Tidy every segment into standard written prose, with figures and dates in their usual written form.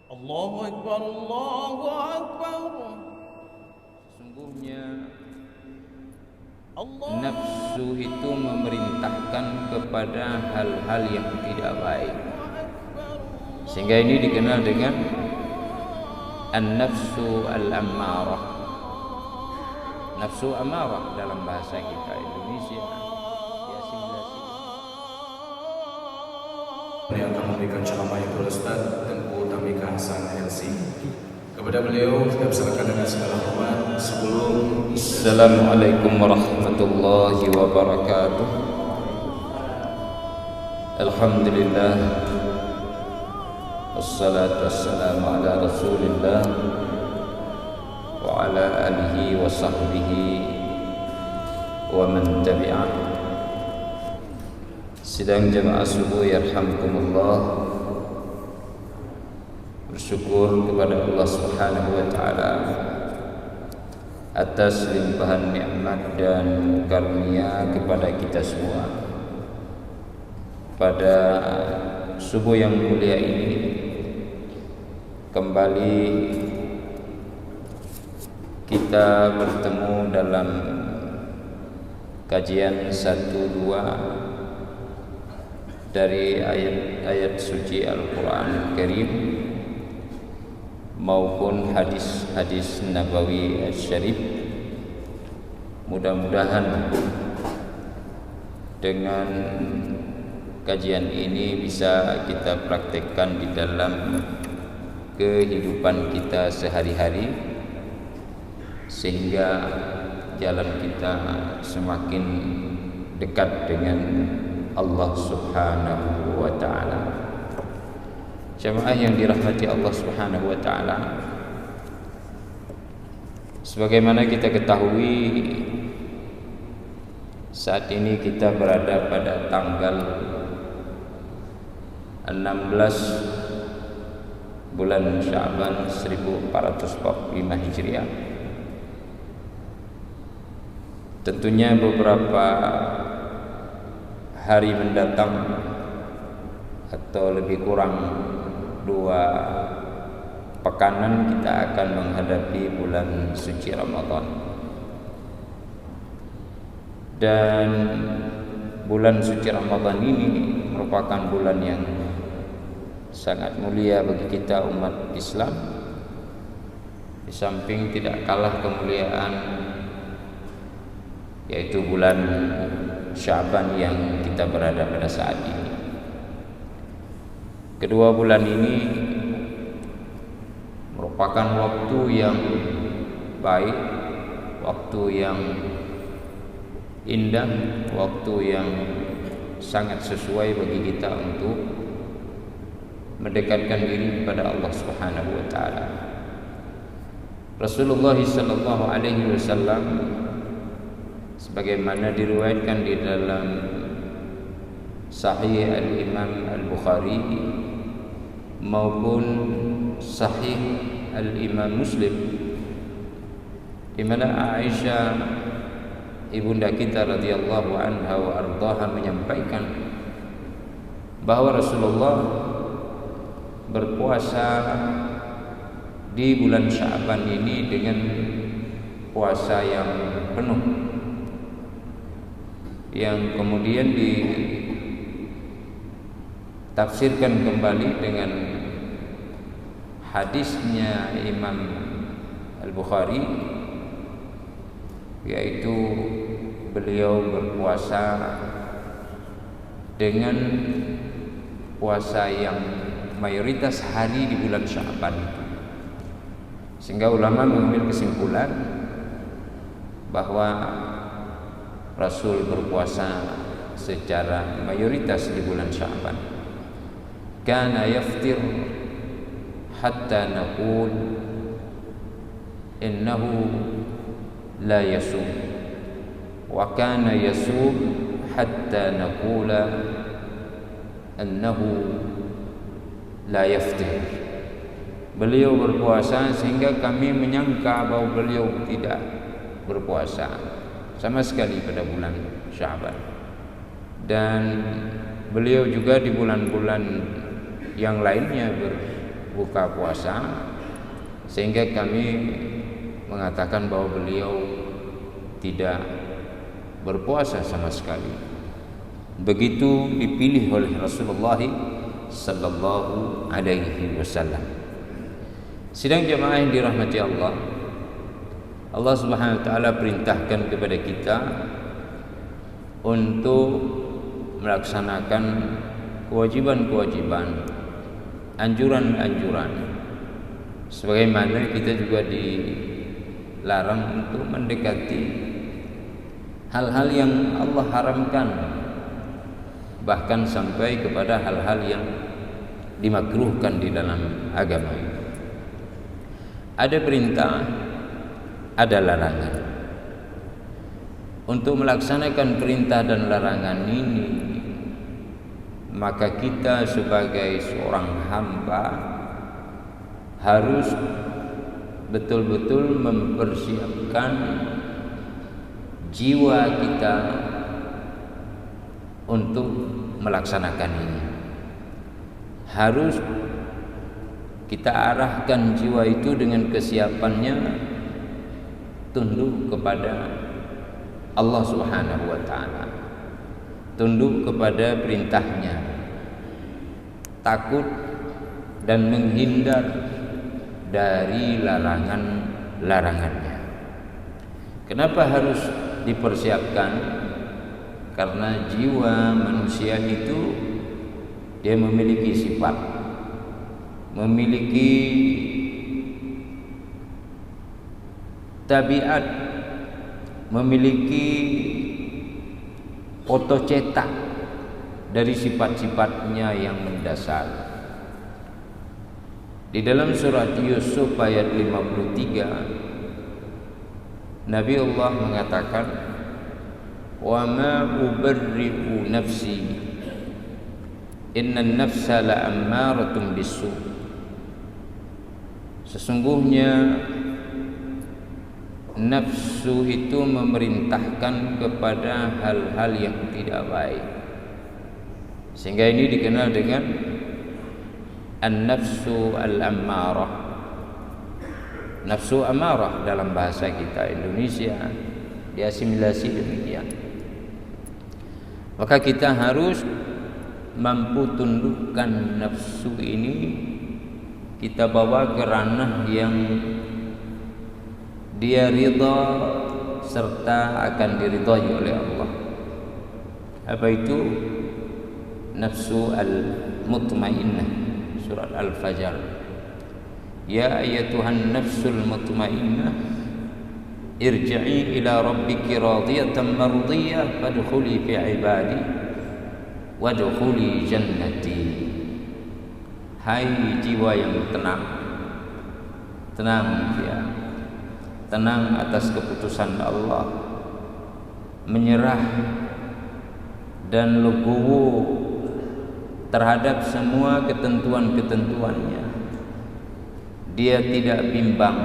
Allahu Akbar, Allahu Akbar. Sesungguhnya Allah. nafsu itu memerintahkan kepada hal-hal yang tidak baik, sehingga ini dikenal dengan an-nafsu al-ammarah, nafsu amarah dalam bahasa kita Indonesia. Diasimilasi. Yang akan memberikan ceramah yang Ustaz Tengku Tamika Hasan LC. Kepada beliau kita persilakan dengan segala hormat sebelum Assalamualaikum warahmatullahi wabarakatuh. Alhamdulillah, wassalatu wassalamu ala rasulillah wa ala alihi wa sahbihi wa man tabi'ah. Sidang jemaah subuh yarhamkumullah, bersyukur kepada Allah Subhanahu wa taala atas limpahan nikmat dan karunia kepada kita semua. Pada subuh yang mulia ini kembali kita bertemu dalam kajian 1-2 dari ayat-ayat suci Al-Quran Karim maupun hadis-hadis Nabawi Syarif. Mudah-mudahan dengan kajian ini bisa kita praktekkan di dalam kehidupan kita sehari-hari, sehingga jalan kita semakin dekat dengan Allah Subhanahu wa ta'ala. Jemaah yang dirahmati Allah Subhanahu wa ta'ala, sebagaimana kita ketahui, saat ini kita berada pada tanggal 16 bulan Sya'ban 1445 Hijriah. Tentunya beberapa hari mendatang atau lebih kurang 2 pekanan kita akan menghadapi bulan suci Ramadan. Dan bulan suci Ramadan ini merupakan bulan yang sangat mulia bagi kita umat Islam. Di samping tidak kalah kemuliaan, yaitu bulan Sya'ban yang kita berada pada saat ini. Kedua bulan ini merupakan waktu yang baik, waktu yang indah, waktu yang sangat sesuai bagi kita untuk mendekatkan diri kepada Allah Subhanahu wa taala. Rasulullah sallallahu alaihi wasallam sebagaimana diriwayatkan di dalam Sahih Al-Imam Al-Bukhari maupun Sahih Al-Imam Muslim, di mana Aisyah ibunda kita radhiyallahu anha wa ardhaha menyampaikan bahwa Rasulullah berpuasa di bulan Sya'ban ini dengan puasa yang penuh, yang kemudian ditafsirkan kembali dengan hadisnya Imam Al-Bukhari, yaitu beliau berpuasa dengan puasa yang mayoritas hari di bulan Sya'ban itu, sehingga ulama mengambil kesimpulan bahwa Rasul berpuasa secara mayoritas di bulan Sya'ban. Kana yaftir hatta naqul innahu la yasum, wa kana yasum hatta naqula annahu la yaftir. Beliau berpuasa sehingga kami menyangka bahwa beliau tidak berpuasa sama sekali pada bulan Sya'ban. Dan beliau juga di bulan-bulan yang lainnya buka puasa, sehingga kami mengatakan bahwa beliau tidak berpuasa sama sekali. Begitu dipilih oleh Rasulullah sallallahu alaihi wasallam. Sidang jemaah yang dirahmati Allah, Allah Subhanahu wa taala perintahkan kepada kita untuk melaksanakan kewajiban-kewajiban, anjuran-anjuran, sebagaimana kita juga dilarang untuk mendekati hal-hal yang Allah haramkan, bahkan sampai kepada hal-hal yang dimakruhkan di dalam agama. Ada perintah, ada larangan. Untuk melaksanakan perintah dan larangan ini, maka kita sebagai seorang hamba harus betul-betul mempersiapkan jiwa kita untuk melaksanakan ini. Harus kita arahkan jiwa itu dengan kesiapannya tunduk kepada Allah Subhanahu wa taala, tunduk kepada perintahnya, takut dan menghindar dari larangannya. Kenapa harus dipersiapkan? Karena jiwa manusia itu dia memiliki sifat, memiliki tabiat, memiliki foto cetak dari sifat-sifatnya yang mendasar. Di dalam surat Yusuf ayat 53, Nabi Allah mengatakan, "Wa ma ubarri'u nafsi, innan nafsa la'ammaratun bisu." Sesungguhnya nafsu itu memerintahkan kepada hal-hal yang tidak baik, sehingga ini dikenal dengan an-nafsu al-ammarah, nafsu amarah dalam bahasa kita Indonesia, diasimilasi demikian. Maka kita harus mampu tundukkan nafsu ini, kita bawa ke ranah yang dia ridha serta akan diridhai oleh Allah. Apa itu? Nafsu al-mutmainnah, surat Al-Fajr. Ya ayyatuhan nafsul mutmainnah, irji'i ila rabbiki radiyatan mardiyah fadkhuli fi ibadi wadkhuli jannati. Hai jiwa yang tenang, tenang ya, tenang atas keputusan Allah, menyerah dan legowo terhadap semua ketentuan-ketentuannya. Dia tidak bimbang,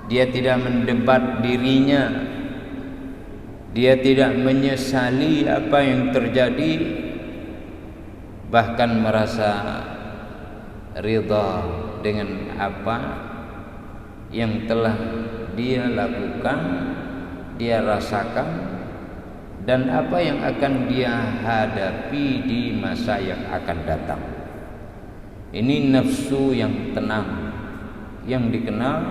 dia tidak mendebat dirinya, dia tidak menyesali apa yang terjadi, bahkan merasa ridha dengan apa yang telah dia lakukan, dia rasakan, dan apa yang akan dia hadapi di masa yang akan datang. Ini nafsu yang tenang, yang dikenal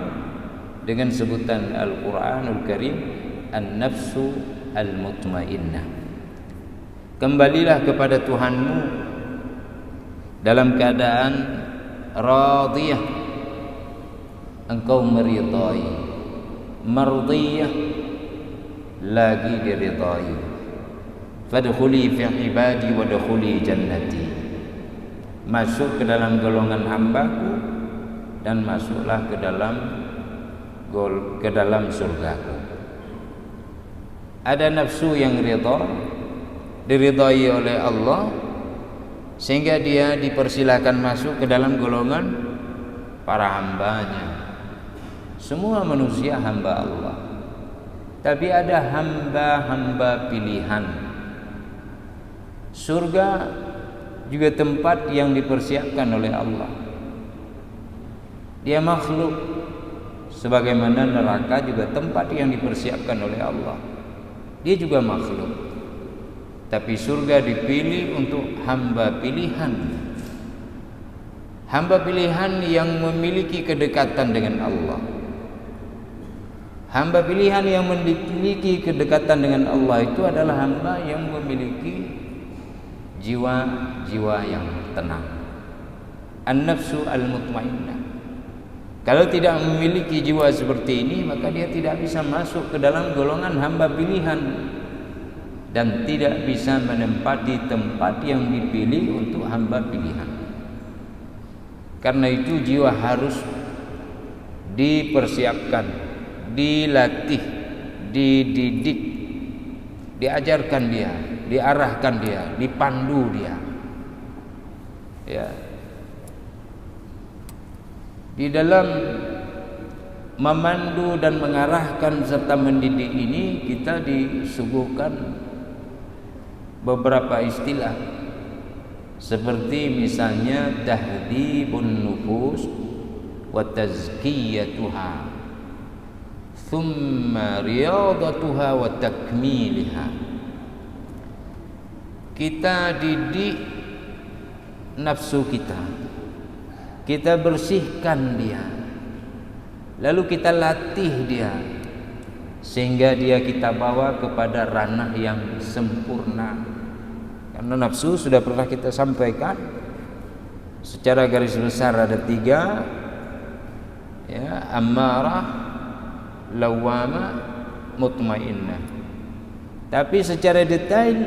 dengan sebutan Al-Quranul Karim, an-nafsu al-mutmainnah. Kembalilah kepada Tuhanmu dalam keadaan radiyah, engkau meridai, mardiyah, lagi diridai. Fadkhuli fi ibadi wadkhuli jannati. Masuk ke dalam golongan hambaku dan masuklah ke dalam surgaku. Ada nafsu yang ridha, diridai oleh Allah, sehingga dia dipersilakan masuk ke dalam golongan para hambanya. Semua manusia hamba Allah, tapi ada hamba-hamba pilihan. Surga juga tempat yang dipersiapkan oleh Allah. Dia makhluk, sebagaimana neraka juga tempat yang dipersiapkan oleh Allah. Dia juga makhluk, tapi surga dipilih untuk hamba pilihan. Hamba pilihan yang memiliki kedekatan dengan Allah. Hamba pilihan yang memiliki kedekatan dengan Allah itu adalah hamba yang memiliki jiwa-jiwa yang tenang. An-nafsu al-mutmainnah. Kalau tidak memiliki jiwa seperti ini, maka dia tidak bisa masuk ke dalam golongan hamba pilihan dan tidak bisa menempati tempat yang dipilih untuk hamba pilihan. Karena itu jiwa harus dipersiapkan, dilatih, dididik, diajarkan dia, diarahkan dia, dipandu dia. Ya. Di dalam memandu dan mengarahkan serta mendidik ini, kita disuguhkan beberapa istilah, seperti misalnya tahdhibun nufus wa tazkiyatuha, thumma riyadatuha wa takmiliha. Kita didik nafsu kita bersihkan dia, lalu kita latih dia sehingga dia kita bawa kepada ranah yang sempurna. Karena nafsu sudah pernah kita sampaikan secara garis besar ada 3, ya, ammarah, lawwamah, mutmainnah. Tapi secara detail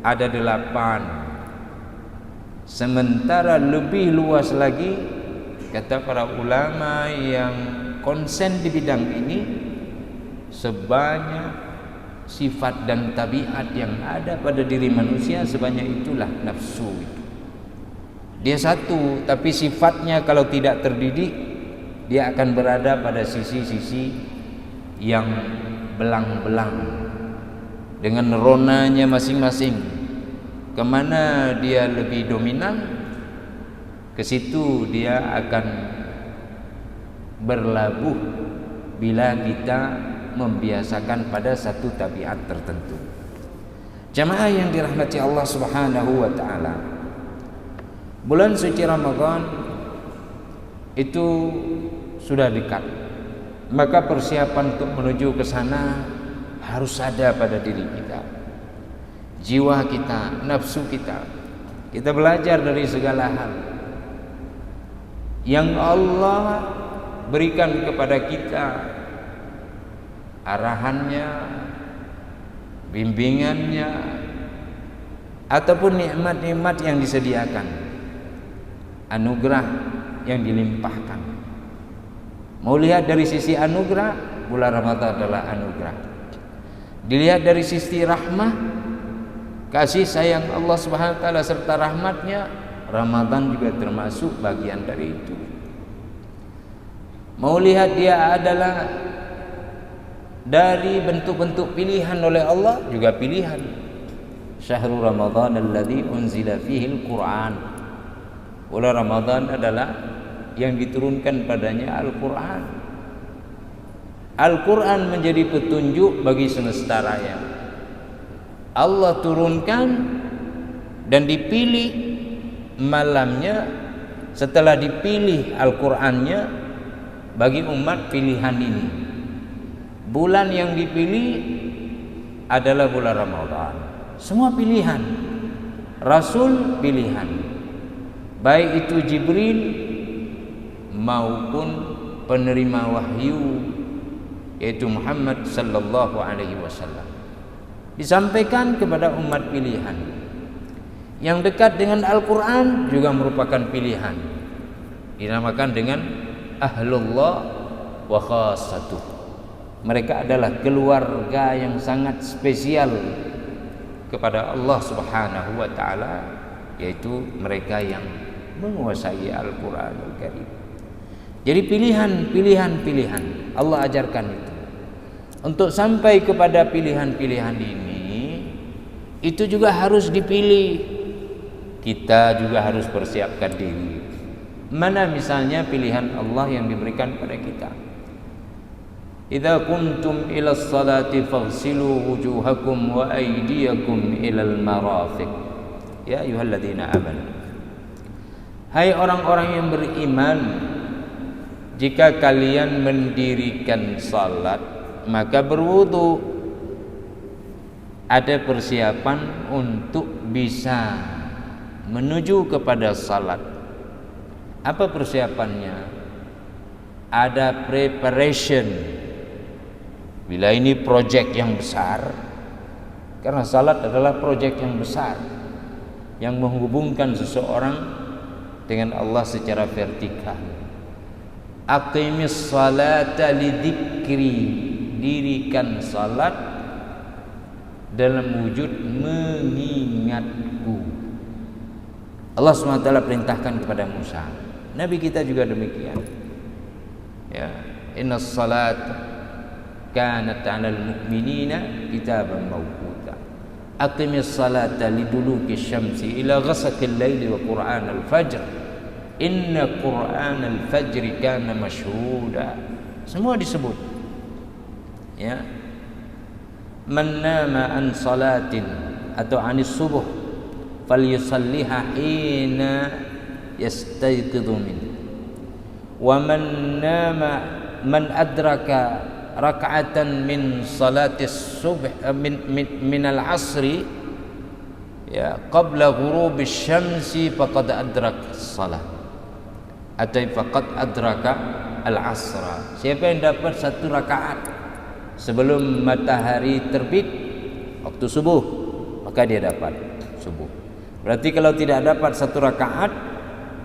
ada 8. Sementara lebih luas lagi, kata para ulama yang konsen di bidang ini, sebanyak sifat dan tabiat yang ada pada diri manusia, sebanyak itulah nafsu itu. Dia satu, tapi sifatnya kalau tidak terdidik, dia akan berada pada sisi-sisi yang belang-belang dengan ronanya masing-masing. Kemana dia lebih dominan, ke situ dia akan berlabuh bila kita membiasakan pada satu tabiat tertentu. Jamaah yang dirahmati Allah Subhanahu wa taala, bulan suci Ramadan itu sudah dekat. Maka persiapan untuk menuju ke sana harus ada pada diri kita. Jiwa kita, nafsu kita. Kita belajar dari segala hal yang Allah berikan kepada kita, arahannya, bimbingannya, ataupun nikmat-nikmat yang disediakan, anugerah yang dilimpahkan. Mau lihat dari sisi anugerah, bulan Ramadan adalah anugerah. Dilihat dari sisi rahmah, kasih sayang Allah Subhanahu wa taala serta rahmatnya, Ramadan juga termasuk bagian dari itu. Mau lihat dia adalah dari bentuk-bentuk pilihan oleh Allah, juga pilihan. Syahrul Ramadan alladzi unzila fihi al-Qur'an. Bulan Ramadan adalah yang diturunkan padanya Al-Qur'an. Al-Qur'an menjadi petunjuk bagi semesta raya. Allah turunkan dan dipilih malamnya setelah dipilih Al-Qur'annya bagi umat pilihan ini. Bulan yang dipilih adalah bulan Ramadan. Semua pilihan. Rasul pilihan. Baik itu Jibril maupun penerima wahyu yaitu Muhammad sallallahu alaihi wasallam. Disampaikan kepada umat pilihan. Yang dekat dengan Al-Quran juga merupakan pilihan. Dinamakan dengan Ahlullah wa Khassatuh. Mereka adalah keluarga yang sangat spesial kepada Allah Subhanahu wa taala, yaitu mereka yang menguasai Al-Quranul Karim. Jadi pilihan Allah ajarkan itu. Untuk sampai kepada pilihan-pilihan ini, itu juga harus dipilih. Kita juga harus persiapkan diri. Mana misalnya pilihan Allah yang diberikan pada kita? Idza kuntum ila sholati faghsilu wujuhakum wa aydiyakum ilal marafiq. Ya ayyuhalladzina amanu. Hai orang-orang yang beriman, jika kalian mendirikan salat, maka berwudu. Ada persiapan untuk bisa menuju kepada salat. Apa persiapannya? Ada preparation. Bila ini project yang besar, karena salat adalah project yang besar yang menghubungkan seseorang dengan Allah secara vertikal. Aqimis salata lidzikri, dirikan salat dalam wujud mengingatku. Allah SWT perintahkan kepada Musa. Nabi kita juga demikian. Ya, innas salat kanat 'alal mu'minina kitaban mawquta. Aqimis salata liduluki syamsi ila ghasaqil laili wa qur'anal fajr. Inna qur'anal fajri kana mashhuda. Semua disebut. Ya. Man nama an salatin atau anis subuh falyusalliha hina yastayqidhu min. Wa man adraka raka'atan min salatis subh min al-'asri ya qabla ghurubi syamsi faqad adraka as-salah atau faqad adraka al-'asra. Siapa yang dapat satu rakaat sebelum matahari terbit waktu subuh, maka dia dapat subuh. Berarti kalau tidak dapat satu rakaat,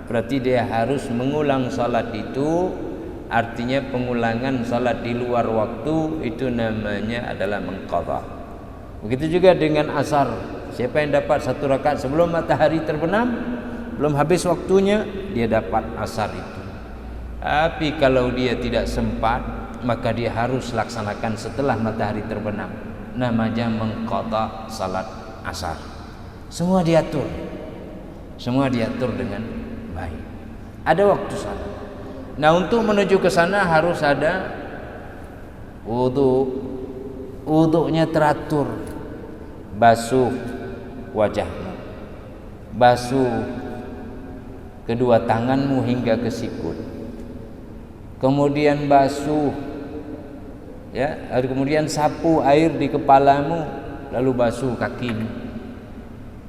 berarti dia harus mengulang salat itu. Artinya pengulangan salat di luar waktu itu namanya adalah mengqadha. Begitu juga dengan asar. Siapa yang dapat satu rakaat sebelum matahari terbenam, belum habis waktunya, dia dapat asar itu. Tapi kalau dia tidak sempat, maka dia harus laksanakan setelah matahari terbenam. Namanya mengqadha salat asar. Semua diatur dengan baik. Ada waktu salat. Nah, untuk menuju ke sana harus ada wudu. Wudunya teratur. Basuh wajahmu, basuh kedua tanganmu hingga ke sikut. Kemudian basuh ya, kemudian sapu air di kepalamu, lalu basuh kakimu.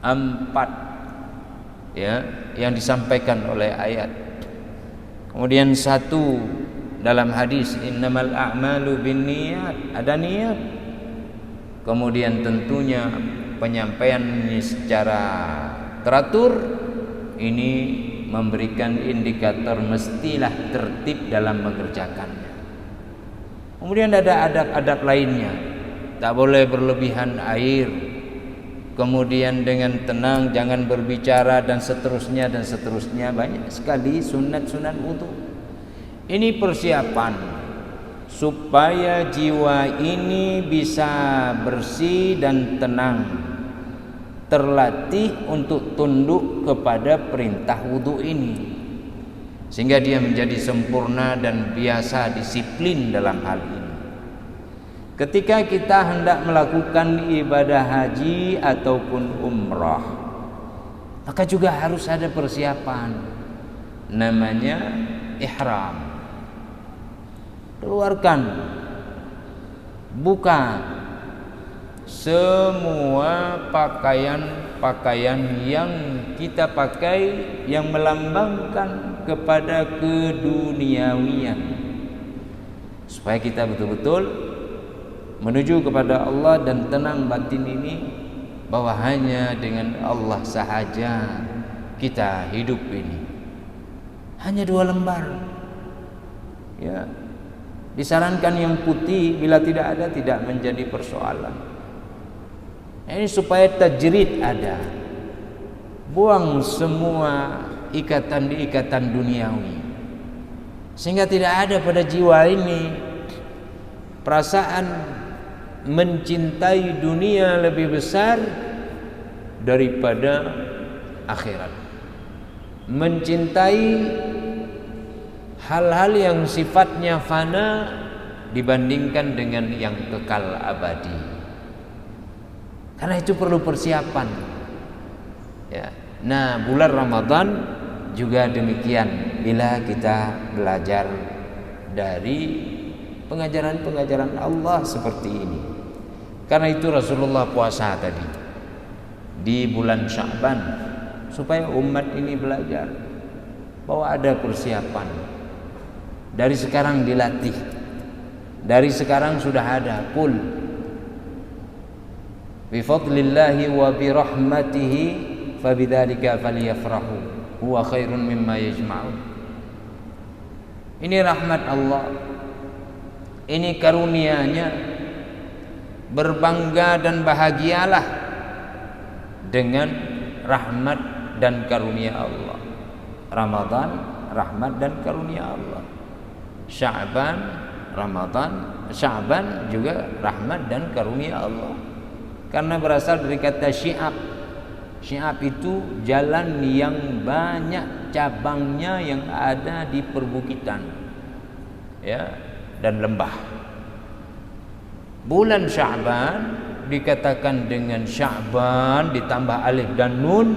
4 ya yang disampaikan oleh ayat. Kemudian 1 dalam hadis innamal a'malu binniyat, ada niat. Kemudian tentunya penyampaian ini secara teratur ini memberikan indikator mestilah tertib dalam mengerjakannya. Kemudian ada adab-adab lainnya. Tak boleh berlebihan air. Kemudian dengan tenang, jangan berbicara dan seterusnya. Banyak sekali sunat-sunat wudu. Ini persiapan supaya jiwa ini bisa bersih dan tenang, terlatih untuk tunduk kepada perintah wudu ini, sehingga dia menjadi sempurna dan biasa disiplin dalam hal ini. Ketika kita hendak melakukan ibadah haji ataupun umrah, maka juga harus ada persiapan, namanya ihram. Keluarkan, buka semua pakaian yang kita pakai yang melambangkan kepada keduniawian, supaya kita betul-betul menuju kepada Allah dan tenang batin ini bahwa hanya dengan Allah sahaja kita hidup ini. Hanya 2 lembar. Ya. Disarankan yang putih, bila tidak ada tidak menjadi persoalan. Ini supaya tajrid ada. Buang semua ikatan duniawi, sehingga tidak ada pada jiwa ini perasaan mencintai dunia lebih besar daripada akhirat, mencintai hal-hal yang sifatnya fana dibandingkan dengan yang kekal abadi. Karena itu perlu persiapan. Ya. Nah, bulan Ramadan juga demikian. Bila kita belajar dari pengajaran-pengajaran Allah seperti ini. Karena itu Rasulullah puasa tadi di bulan Sya'ban supaya umat ini belajar bahwa ada persiapan. Dari sekarang dilatih. Dari sekarang sudah ada. Qul bi fadlillahi wa bi rahmatihi fabidzalika falyafrahu huwa khairun mimma yajma'un. Ini rahmat Allah. Ini karunia-Nya. Berbangga dan bahagialah dengan rahmat dan karunia Allah. Ramadan, rahmat dan karunia Allah. Sya'ban, Ramadan, Sya'ban juga rahmat dan karunia Allah. Karena berasal dari kata syi'ab. Syi'ab itu jalan yang banyak cabangnya yang ada di perbukitan, ya, dan lembah. Bulan Sya'ban dikatakan dengan Sya'ban ditambah alif dan nun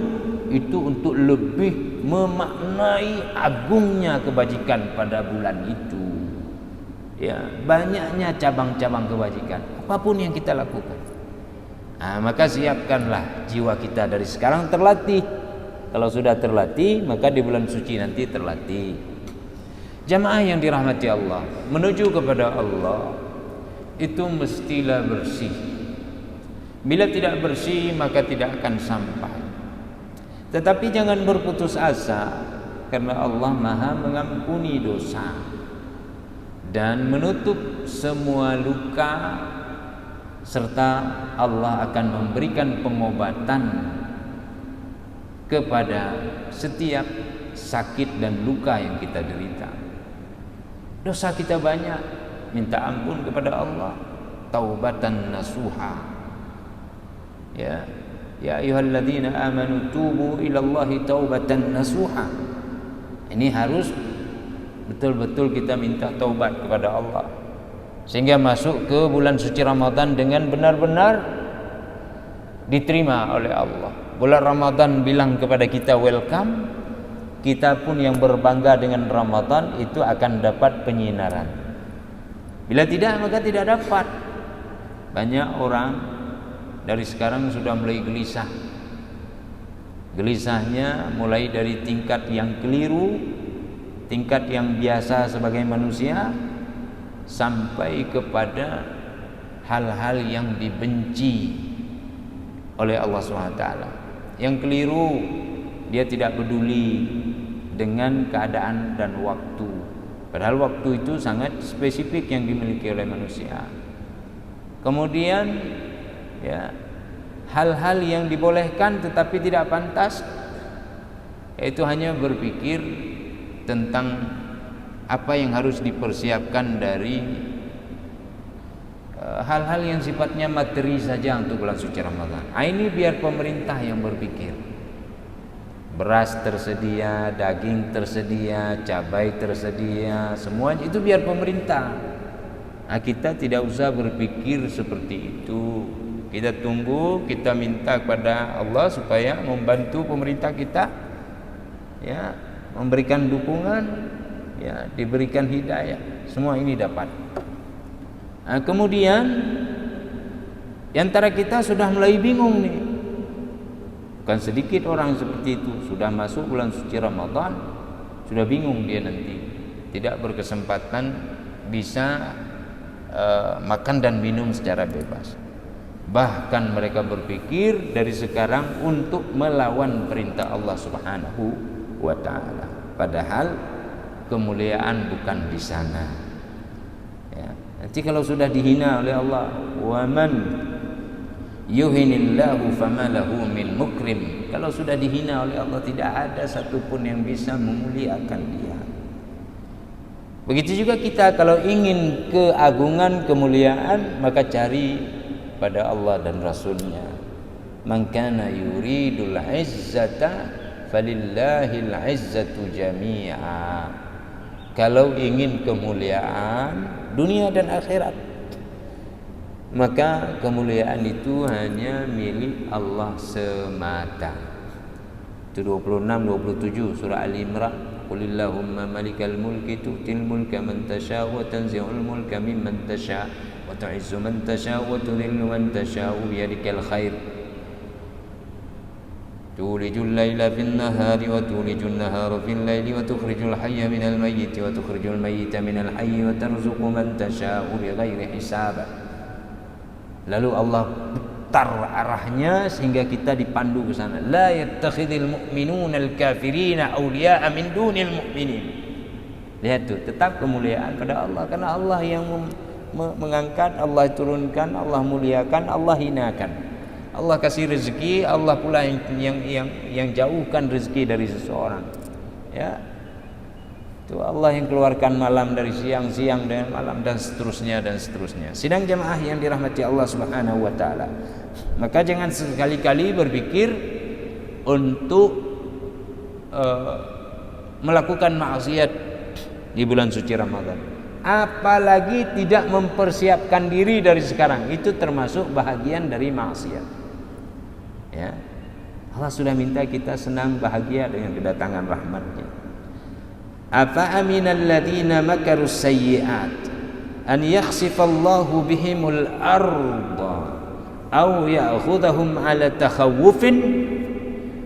itu untuk lebih memaknai agungnya kebajikan pada bulan itu. Ya, banyaknya cabang-cabang kebajikan apapun yang kita lakukan. Nah, maka siapkanlah jiwa kita dari sekarang terlatih. Kalau sudah terlatih, maka di bulan suci nanti terlatih. Jamaah yang dirahmati Allah, menuju kepada Allah itu mestilah bersih. Bila tidak bersih, maka tidak akan sampai. Tetapi jangan berputus asa, karena Allah Maha mengampuni dosa dan menutup semua luka, serta Allah akan memberikan pengobatan kepada setiap sakit dan luka yang kita derita. Dosa kita banyak, minta ampun kepada Allah, taubatan nasuha. Ya, ya ayyuhalladzina amanu tubu ilallahi taubatan nasuha. Ini harus betul-betul kita minta taubat kepada Allah, sehingga masuk ke bulan suci Ramadan dengan benar-benar diterima oleh Allah. Bulan Ramadan bilang kepada kita welcome, kita pun yang berbangga dengan Ramadan itu akan dapat penyinaran. Bila tidak, maka tidak dapat. Banyak orang dari sekarang sudah mulai gelisah. Gelisahnya mulai dari tingkat yang keliru, tingkat yang biasa sebagai manusia, sampai kepada hal-hal yang dibenci oleh Allah SWT. Yang keliru, dia tidak peduli dengan keadaan dan waktu, padahal waktu itu sangat spesifik yang dimiliki oleh manusia. Kemudian ya, hal-hal yang dibolehkan tetapi tidak pantas, yaitu hanya berpikir tentang apa yang harus dipersiapkan dari hal-hal yang sifatnya materi saja untuk bulan suci Ramadan. Ini biar pemerintah yang berpikir. Beras tersedia, daging tersedia, cabai tersedia, semuanya itu biar pemerintah. Kita tidak usah berpikir seperti itu. Kita tunggu, kita minta kepada Allah supaya membantu pemerintah kita, ya, memberikan dukungan, ya, diberikan hidayah. Semua ini dapat. Kemudian di antara kita sudah mulai bingung nih. Bukan sedikit orang seperti itu, sudah masuk bulan suci Ramadan, sudah bingung dia nanti, tidak berkesempatan bisa makan dan minum secara bebas. Bahkan mereka berpikir dari sekarang untuk melawan perintah Allah Subhanahu wa ta'ala, padahal kemuliaan bukan di sana. Ya. Nanti kalau sudah dihina oleh Allah, wa man yuhinillahu famalahu min mukrim, kalau sudah dihina oleh Allah tidak ada satupun yang bisa memuliakan dia. Begitu juga kita kalau ingin keagungan, kemuliaan, maka cari pada Allah dan Rasulnya. Man kana yuridul izzata falillahil izzatu jami'a. kalau ingin kemuliaan dunia dan akhirat, maka kemuliaan itu hanya milik Allah semata. Itu 26-27 surah Al-Imran. Qulillahumma malikal mulki tu'til mulka man tasha wa tanzi'ul mulka mimman tasha wa tu'izzu man tasha wa tudhillu man tasha biyadikal khair. Tulijul laila fin nahari wa tulijul nahara fil laili wa tukhrijul hayya minal mayyiti wa tukhrijul mayyita minal hayyi wa tarzuqu man tasha'u bighairi hisab. Lalu Allah putar arahnya sehingga kita dipandu ke sana. La yattakhidhul mu'minuna al-kafirina awliya'a min dunil mu'minin. Lihat tuh, tetap kemuliaan pada Allah, karena Allah yang mengangkat, Allah turunkan, Allah muliakan, Allah hinakan. Allah kasih rezeki, Allah pula yang jauhkan rezeki dari seseorang. Ya. Itu Allah yang keluarkan malam dari siang, siang dengan malam, dan seterusnya dan seterusnya. Sidang jamaah yang dirahmati Allah Subhanahu wa taala. Maka jangan sekali-kali berpikir untuk melakukan maksiat di bulan suci Ramadan. Apalagi tidak mempersiapkan diri dari sekarang, itu termasuk bahagian dari maksiat. Ya, Allah sudah minta kita senang bahagia dengan kedatangan rahmat-Nya. Afa aminal ladzina makarus sayyi'at an yakhsifallahu bihimul arda aw ya'khudhahum 'ala takhawufin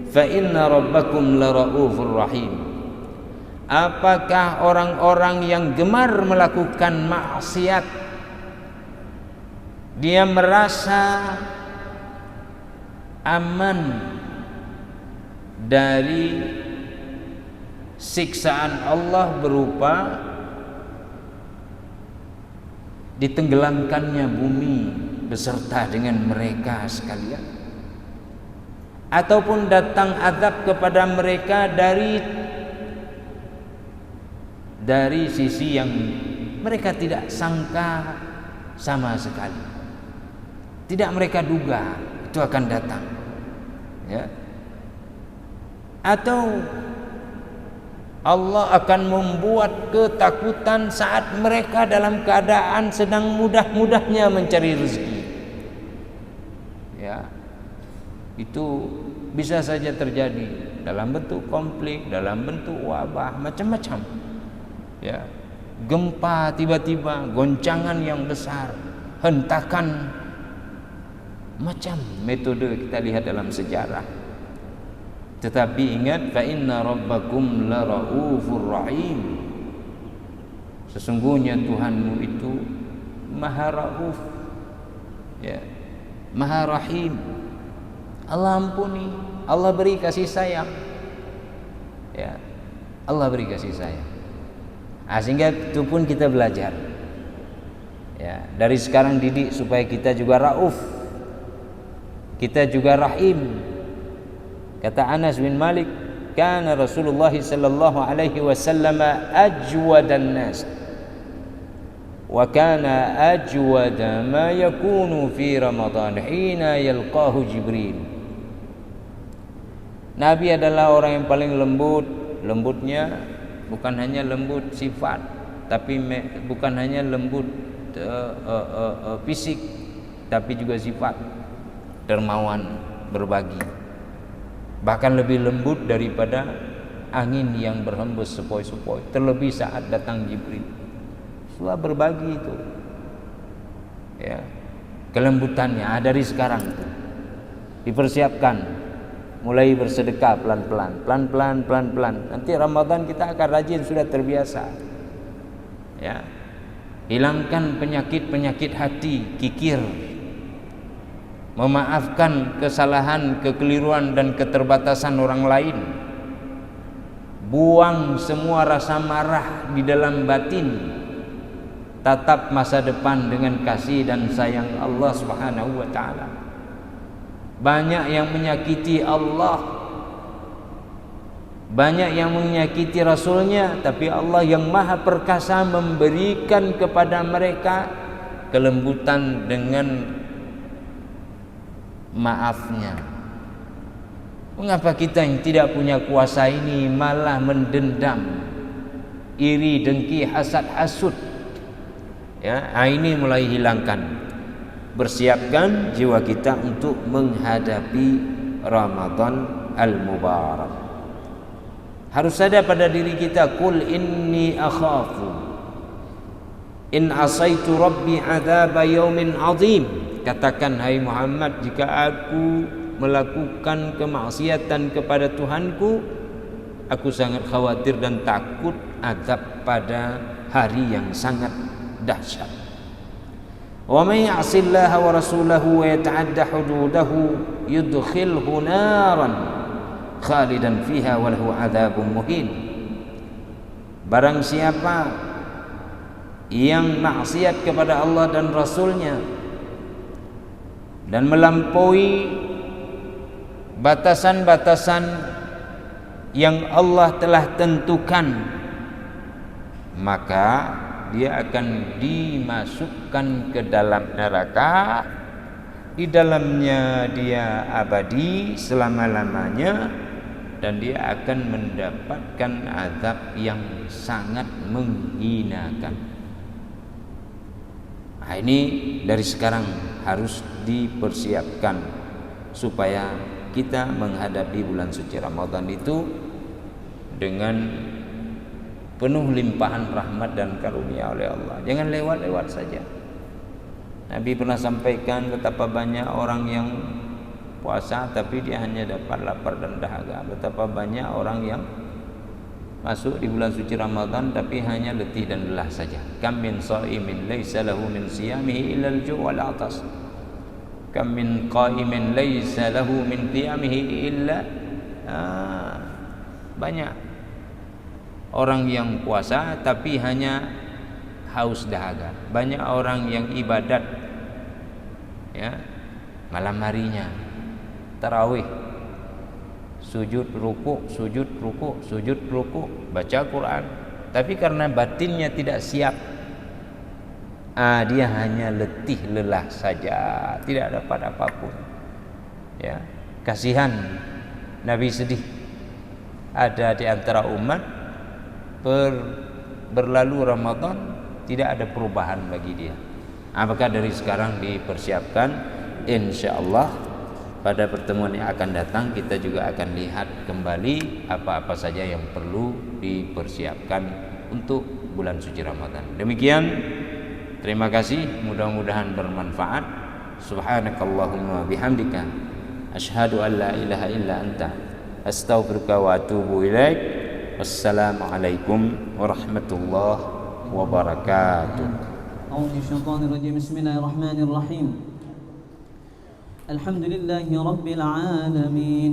fa inna rabbakum laraufur rahim. Apakah orang-orang yang gemar melakukan maksiat dia merasa aman dari siksaan Allah berupa ditenggelamkannya bumi beserta dengan mereka sekalian, ataupun datang azab kepada mereka dari sisi yang mereka tidak sangka sama sekali, tidak mereka duga itu akan datang, ya. Atau Allah akan membuat ketakutan saat mereka dalam keadaan sedang mudah-mudahnya mencari rezeki, ya. Itu bisa saja terjadi dalam bentuk konflik, dalam bentuk wabah, macam-macam, ya. Gempa tiba-tiba, goncangan yang besar, hentakan, macam metode kita lihat dalam sejarah. Tetapi ingat, fa inna rabbakum laraufur rahim. Sesungguhnya Tuhanmu itu Maha Rauf, ya, Maha Rahim. Allah ampuni, Allah beri kasih sayang, ya, Allah beri kasih sayang. Sehingga itu pun kita belajar, ya, dari sekarang didik supaya kita juga rauf, kita juga rahim. Kata Anas bin Malik, kana Rasulullah sallallahu alaihi wasallam ajwadan nas wa kana ajwada ma yakunu fi Ramadan hina yalqahu Jibril. Nabi adalah orang yang paling lembut. Lembutnya bukan hanya lembut sifat, tapi bukan hanya lembut fisik, tapi juga sifat, dermawan, berbagi. Bahkan lebih lembut daripada angin yang berhembus sepoi-sepoi, terlebih saat datang Jibril. Setelah berbagi itu, ya, kelembutannya dari sekarang itu dipersiapkan, mulai bersedekah pelan-pelan. Nanti Ramadan kita akan rajin, sudah terbiasa, ya. Hilangkan penyakit hati, kikir, memaafkan kesalahan, kekeliruan dan keterbatasan orang lain. Buang semua rasa marah di dalam batin. Tatap masa depan dengan kasih dan sayang Allah Subhanahu wa taala. Banyak yang menyakiti Allah, banyak yang menyakiti Rasulnya, tapi Allah yang Maha Perkasa memberikan kepada mereka kelembutan dengan maafnya. Mengapa kita yang tidak punya kuasa ini malah mendendam, iri, dengki, hasad, hasud. Ya, ini mulai hilangkan. Bersiapkan jiwa kita untuk menghadapi Ramadan al-Mubarak. Harus ada pada diri kita, qul inni akhafu in asaitu rabbi adzaba yaumin azim. Katakan, hai Muhammad, jika aku melakukan kemaksiatan kepada Tuhanku, aku sangat khawatir dan takut azab pada hari yang sangat dahsyat. Wa may ya'sillaha wa rasulahu wa yata'adda hududahu yudkhilhu naran khalidan fiha wa lahu 'adzabun muhin. Barang siapa yang maksiat kepada Allah dan Rasulnya dan melampaui batasan-batasan yang Allah telah tentukan, maka dia akan dimasukkan ke dalam neraka. Di dalamnya dia abadi selama-lamanya, dan dia akan mendapatkan azab yang sangat menghinakan. Nah, ini dari sekarang harus dipersiapkan supaya kita menghadapi bulan suci Ramadan itu dengan penuh limpahan rahmat dan karunia oleh Allah. Jangan lewat-lewat saja. Nabi pernah sampaikan betapa banyak orang yang puasa tapi dia hanya dapat lapar dan dahaga. Betapa banyak orang yang masuk di bulan suci Ramadan tapi hanya letih dan lelah saja. Kam min shaimin laisa lahu min siyamihi illa al-ju' wal 'atas. Kam min qa'imin laisa lahu min qiyamihi illa banyak orang yang puasa tapi hanya haus dahaga. Banyak orang yang ibadat, ya, malam harinya tarawih, sujud ruku, sujud ruku, sujud ruku, baca Quran, tapi karena batinnya tidak siap, dia hanya letih lelah saja, tidak dapat apapun. Ya, kasihan, Nabi sedih. Ada di antara umat berlalu Ramadan tidak ada perubahan bagi dia. Apakah dari sekarang dipersiapkan? Insyaallah pada pertemuan yang akan datang kita juga akan lihat kembali apa-apa saja yang perlu dipersiapkan untuk bulan suci Ramadan. Demikian, terima kasih, mudah-mudahan bermanfaat. Subhanakallahumma bihamdika asyhadu an la ilaha illa anta astaghfiruka wa atubu ilaik. Wassalamualaikum warahmatullahi wabarakatuh. أعوذ الشيطان الرجيم. بسم الله الرحمن الرحيم. الحمد لله رب العالمين.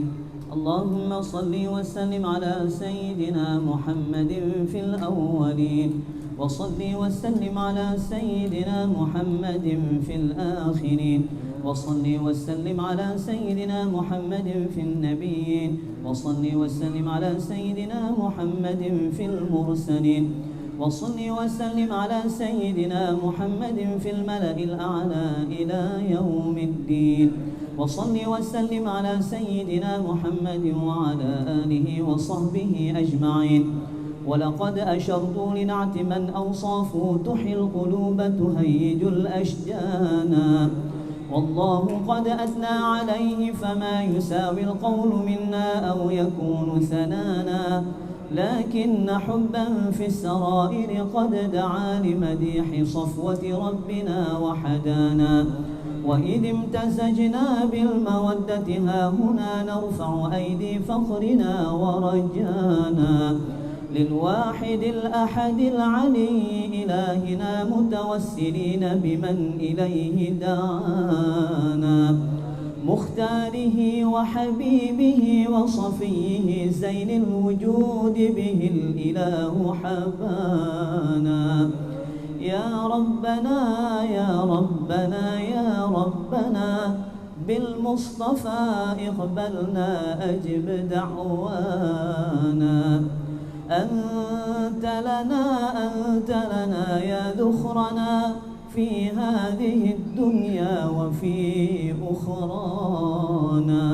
اللهم صل وسلم على سيدنا محمد في الأولين، وصل وسلم على سيدنا محمد في الآخرين، وصل وسلم على سيدنا محمد في النبيين، وصل وسلم على سيدنا محمد في المرسلين، وصل وسلم على سيدنا محمد في الملأ الأعلى إلى يوم الدين، وصل وسلم على سيدنا محمد وعلى آله وصحبه أجمعين. ولقد أشرت لنعت من أوصافه تحيي القلوب تهيج الأشجان، والله قد أثنى عليه فما يساوي القول منا أو يكون ثنانا، لكن حبا في السرائر قد دعا لمديح صفوة ربنا وحدانا، وإذ امتزجنا بالمودة ها هنا نرفع أيدي فخرنا ورجانا، للواحد الأحد العلي إلهنا متوسلين بمن إليه دعانا، مختاره وحبيبه وصفيه زين الوجود به الإله حبانا، يا ربنا يا ربنا يا ربنا بالمصطفى اقبلنا أجب دعوانا، أنت لنا يا ذخرنا في هذه الدنيا وفي أخرانا،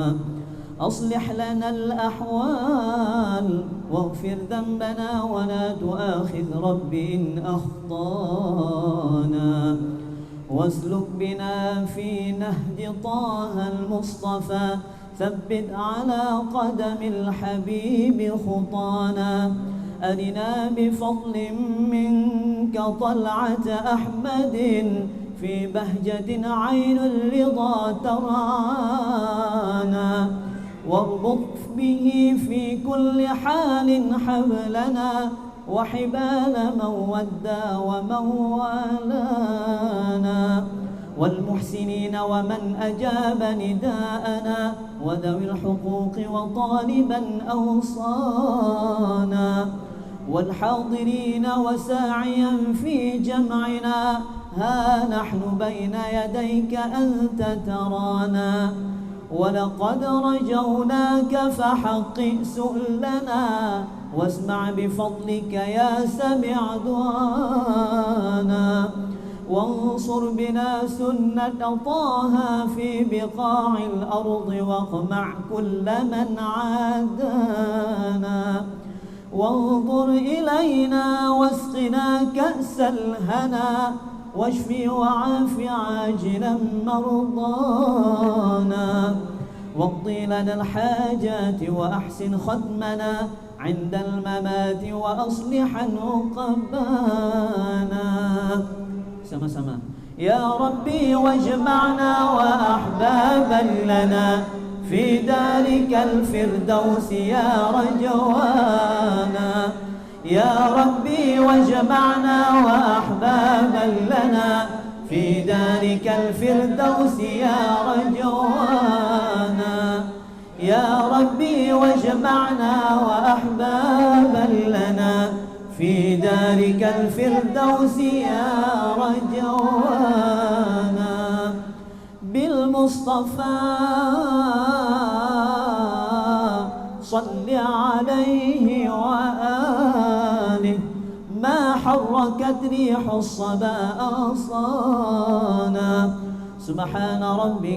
أصلح لنا الأحوال واغفر ذنبنا ولا تؤاخذ رب إن أخطانا واسلك بنا في نهج طه المصطفى ثبت على قدم الحبيب خطانا أرنا بفضل منك طلعة أحمد في بهجة عين الرضا ترعانا واربط به في كل حال حبلنا وحبال من ودى ومن والانا والمحسنين ومن أجاب نداءنا وذوي الحقوق وطالبا أوصانا والحاضرين وساعيا في جمعنا ها نحن بين يديك أنت ترانا ولقد رجوناك فحقق سؤلنا واسمع بفضلك يا سميع دعانا وانصر بنا سنة طه في بقاع الأرض واقمع كل من عادانا وانظر إلينا واسقنا كأس الهنا واشفي وعاف عاجلا مرضانا واقضي لنا الحاجات وأحسن ختمنا عند الممات وأصلح عقبانا. Sama-sama. يا ربي واجمعنا وأحبابا لنا في دارك الفردوس يا رجوانا يا ربي واجمعنا وأحبابا لنا في دارك الفردوس يا رجوانا يا ربي واجمعنا وأحبابا لنا في دارك الفردوس يا رجوانا بالمصطفى صل عليه وآله ما حركت ريح الصبا أغصانا سبحان ربك